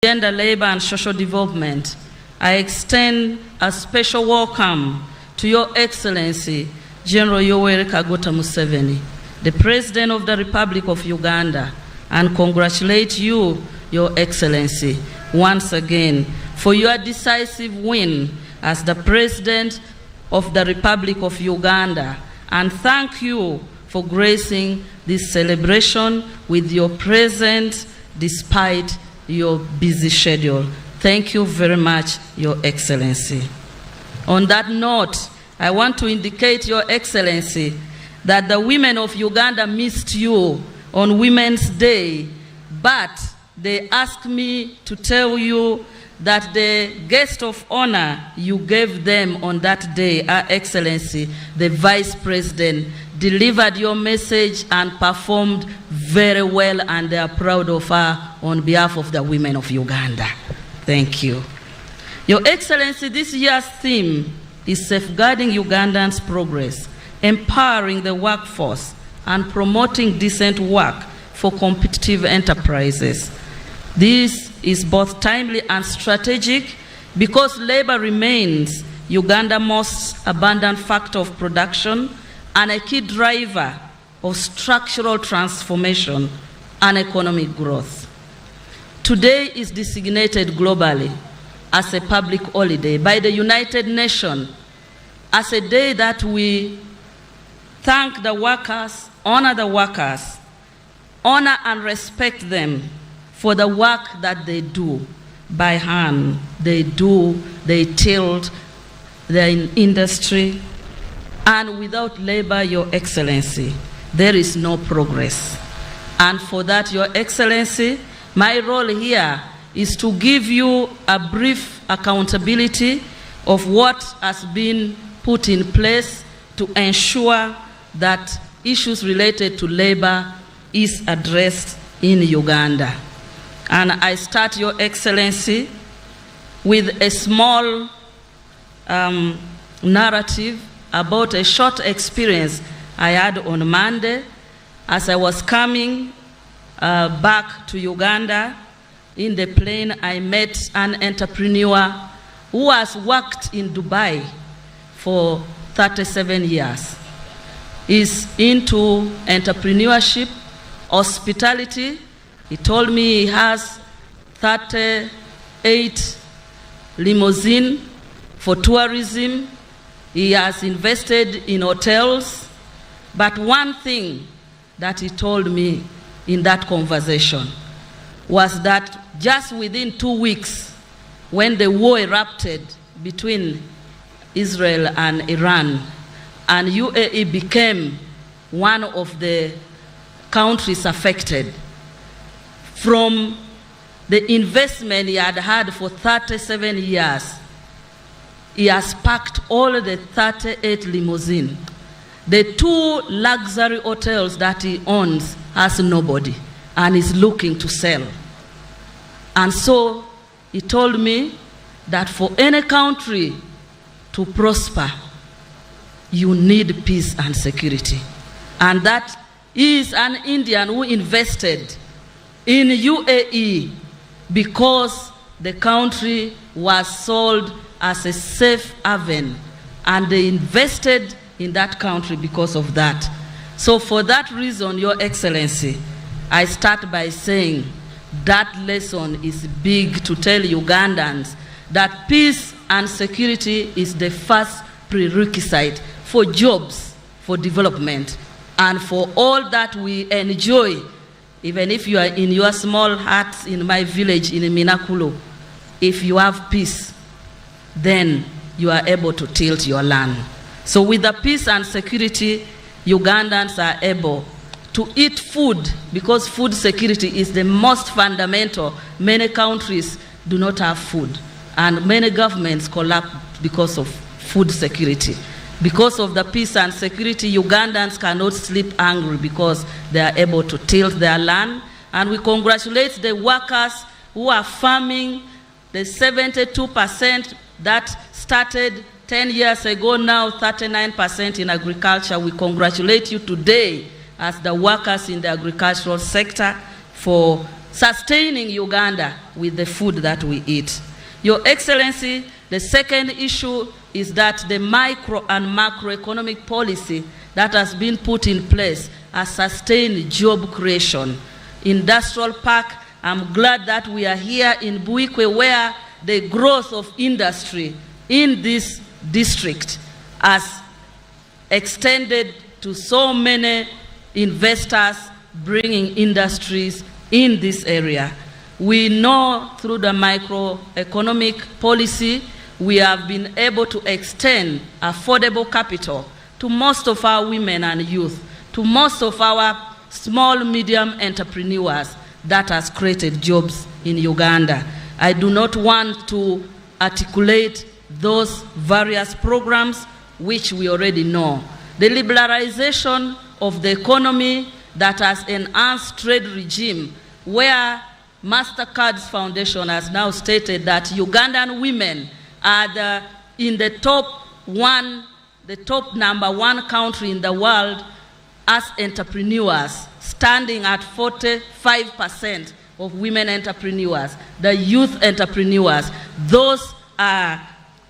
Gender, Labor and Social Development, I extend a special welcome to Your Excellency, General Yoweri Kaguta Museveni, the President of the Republic of Uganda, and congratulate you, Your Excellency, once again for your decisive win as the President of the Republic of Uganda, and thank you for gracing this celebration with your presence despite your busy schedule. Thank you very much, Your Excellency. On that note, I want to indicate, Your Excellency, that the women of Uganda missed you on Women's Day, but they asked me to tell you that the guest of honor you gave them on that day, Her Excellency, the Vice President, delivered your message and performed very well, and they are proud of her on behalf of the women of Uganda. Thank you. Your Excellency, this year's theme is safeguarding Ugandans' progress, empowering the workforce, and promoting decent work for competitive enterprises. This is both timely and strategic because labor remains Uganda's most abundant factor of production and a key driver of structural transformation and economic growth. Today is designated globally as a public holiday by the United Nations as a day that we thank the workers, honor and respect them for the work that they do by hand. They tilt, they're in industry, and without labor, Your Excellency, there is no progress. And for that, Your Excellency, my role here is to give you a brief accountability of what has been put in place to ensure that issues related to labor is addressed in Uganda. And I start, Your Excellency, with a small narrative about a short experience I had on Monday. As I was coming back to Uganda, in the plane I met an entrepreneur who has worked in Dubai for 37 years. He's into entrepreneurship, hospitality. He told me he has 38 limousines for tourism. He has invested in hotels. But one thing that he told me in that conversation was that just within 2 weeks, when the war erupted between Israel and Iran, and UAE became one of the countries affected, from the investment he had had for 37 years, he has packed all the 38 limousines. The 2 luxury hotels that he owns has nobody and is looking to sell. And so he told me that for any country to prosper, you need peace and security. And that is an Indian who invested in UAE because the country was sold as a safe haven, and they invested in that country because of that. So for that reason, Your Excellency, I start by saying that lesson is big to tell Ugandans that peace and security is the first prerequisite for jobs, for development, and for all that we enjoy. Even if you are in your small hut in my village in Mukolo, if you have peace, then you are able to tilt your land. So with the peace and security, Ugandans are able to eat food, because food security is the most fundamental. Many countries do not have food, and many governments collapse because of food security. Because of the peace and security, Ugandans cannot sleep hungry because they are able to tilt their land. And we congratulate the workers who are farming, the 72% that started 10 years ago, now 39% in agriculture. We congratulate you today as the workers in the agricultural sector for sustaining Uganda with the food that we eat. Your Excellency, the second issue is that the micro and macroeconomic policy that has been put in place has sustained job creation. Industrial Park, I'm glad that we are here in Buikwe, where the growth of industry in this district has extended to so many investors bringing industries in this area. We know through the microeconomic policy, we have been able to extend affordable capital to most of our women and youth, to most of our small, medium entrepreneurs that has created jobs in Uganda. I do not want to articulate those various programs which we already know. The liberalization of the economy that has enhanced trade regime, where MasterCard's foundation has now stated that Ugandan women are in the top number one country in the world as entrepreneurs, standing at 45% of women entrepreneurs, the youth entrepreneurs. Those are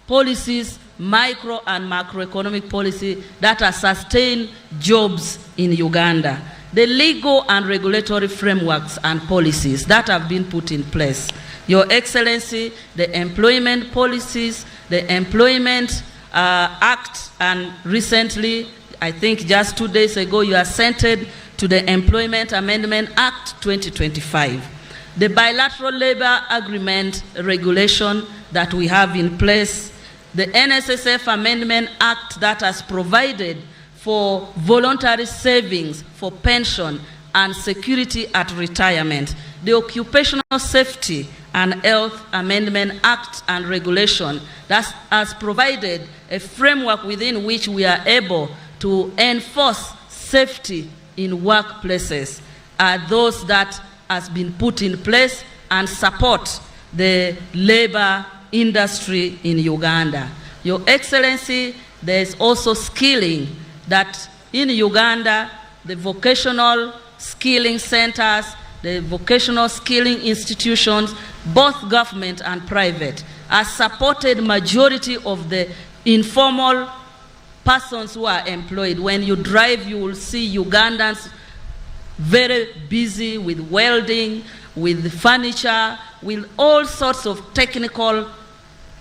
policies, micro and macroeconomic policy, that has sustained jobs in Uganda. The legal and regulatory frameworks and policies that have been put in place. Your Excellency, the employment policies, the Employment Act, and recently, I think just 2 days ago, you assented to the Employment Amendment Act 2025. The bilateral labor agreement regulation that we have in place, the NSSF Amendment Act that has provided for voluntary savings for pension and security at retirement, the Occupational Safety and Health Amendment Act and regulation that has provided a framework within which we are able to enforce safety in workplaces, are those that has been put in place and support the labor industry in Uganda. Your Excellency, there is also skilling that in Uganda, the vocational skilling centers, the vocational skilling institutions, both government and private, are supported majority of the informal persons who are employed. When you drive, you will see Ugandans very busy with welding, with furniture, with all sorts of technical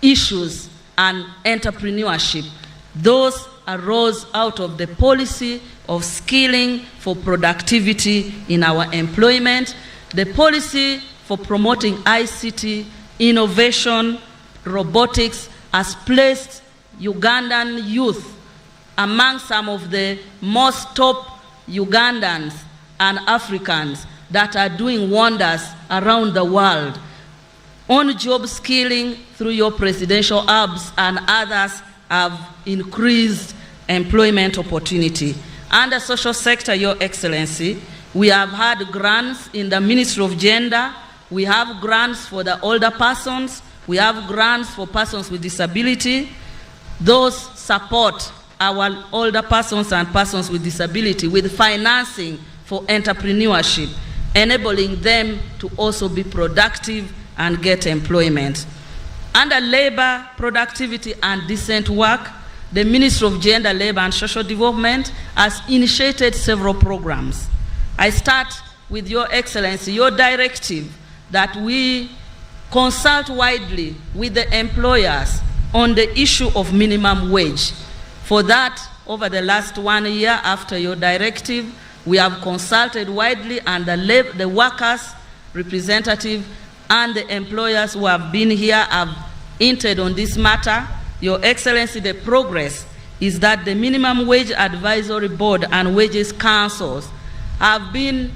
issues and entrepreneurship. Those arose out of the policy of skilling for productivity in our employment, the policy for promoting ICT, innovation, robotics, has placed Ugandan youth among some of the most top Ugandans and Africans that are doing wonders around the world. On-job skilling through your presidential hubs and others have increased employment opportunity. Under social sector, Your Excellency, we have had grants in the Ministry of Gender, we have grants for the older persons, we have grants for persons with disability. Those support our older persons and persons with disability with financing for entrepreneurship, enabling them to also be productive and get employment. Under labor, productivity and decent work, the Ministry of Gender, Labor and Social Development has initiated several programs. I start with Your Excellency, your directive that we consult widely with the employers on the issue of minimum wage. For that, over the last 1 year after your directive, we have consulted widely, and the workers' representative and the employers who have been here have entered on this matter. Your Excellency, the progress is that the Minimum Wage Advisory Board and Wages Councils have been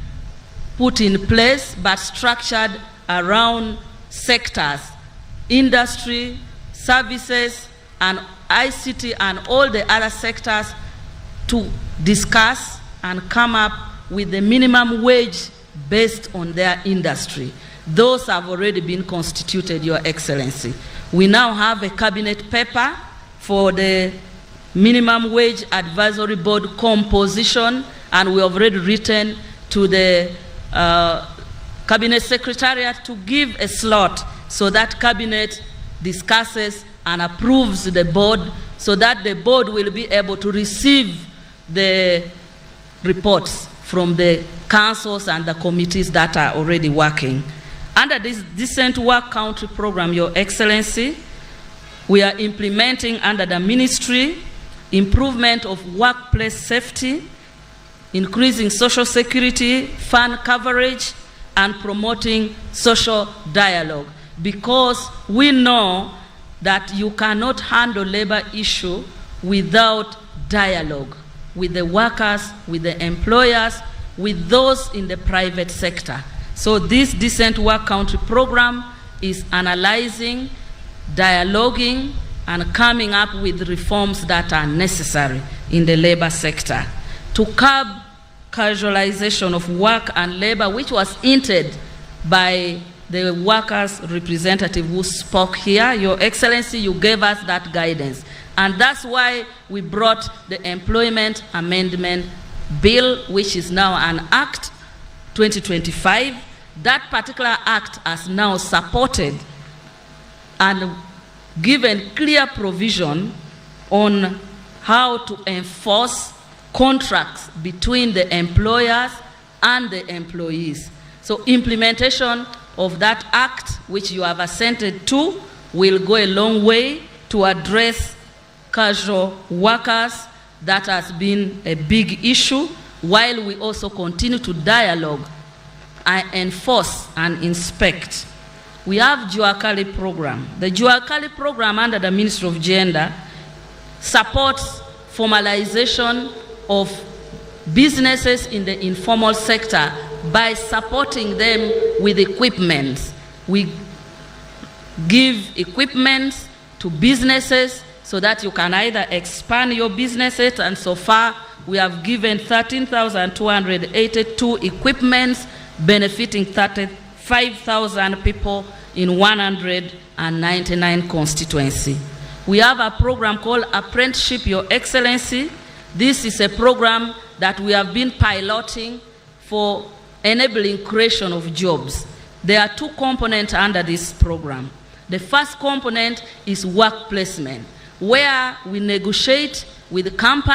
put in place but structured around sectors, industry, services, and ICT, and all the other sectors to discuss and come up with the minimum wage based on their industry. Those have already been constituted, Your Excellency. We now have a cabinet paper for the Minimum Wage Advisory Board composition, and we have already written to the Cabinet Secretariat to give a slot so that Cabinet discusses and approves the board, so that the board will be able to receive the reports from the councils and the committees that are already working. Under this Decent Work Country Program, Your Excellency, we are implementing under the ministry improvement of workplace safety, increasing social security fund coverage, and promoting social dialogue, because we know that you cannot handle labor issue without dialogue with the workers, with the employers, with those in the private sector. So this Decent Work Country Program is analyzing, dialoguing, and coming up with reforms that are necessary in the labor sector to curb casualization of work and labor, which was hinted by the workers' representative who spoke here. Your Excellency, you gave us that guidance. And that's why we brought the Employment Amendment Bill, which is now an Act 2025. That particular act has now supported and given clear provision on how to enforce contracts between the employers and the employees. So implementation of that act, which you have assented to, will go a long way to address casual workers. That has been a big issue, while we also continue to dialogue and enforce and inspect. We have Juakali program. The Juakali program under the Ministry of Gender supports formalization of businesses in the informal sector by supporting them with equipment. We give equipment to businesses so that you can either expand your businesses, and so far we have given 13,282 equipments benefiting 35,000 people in 199 constituencies. We have a program called Apprenticeship, Your Excellency. This is a program that we have been piloting for enabling creation of jobs. There are two components under this program. The first component is work placement, where we negotiate with the company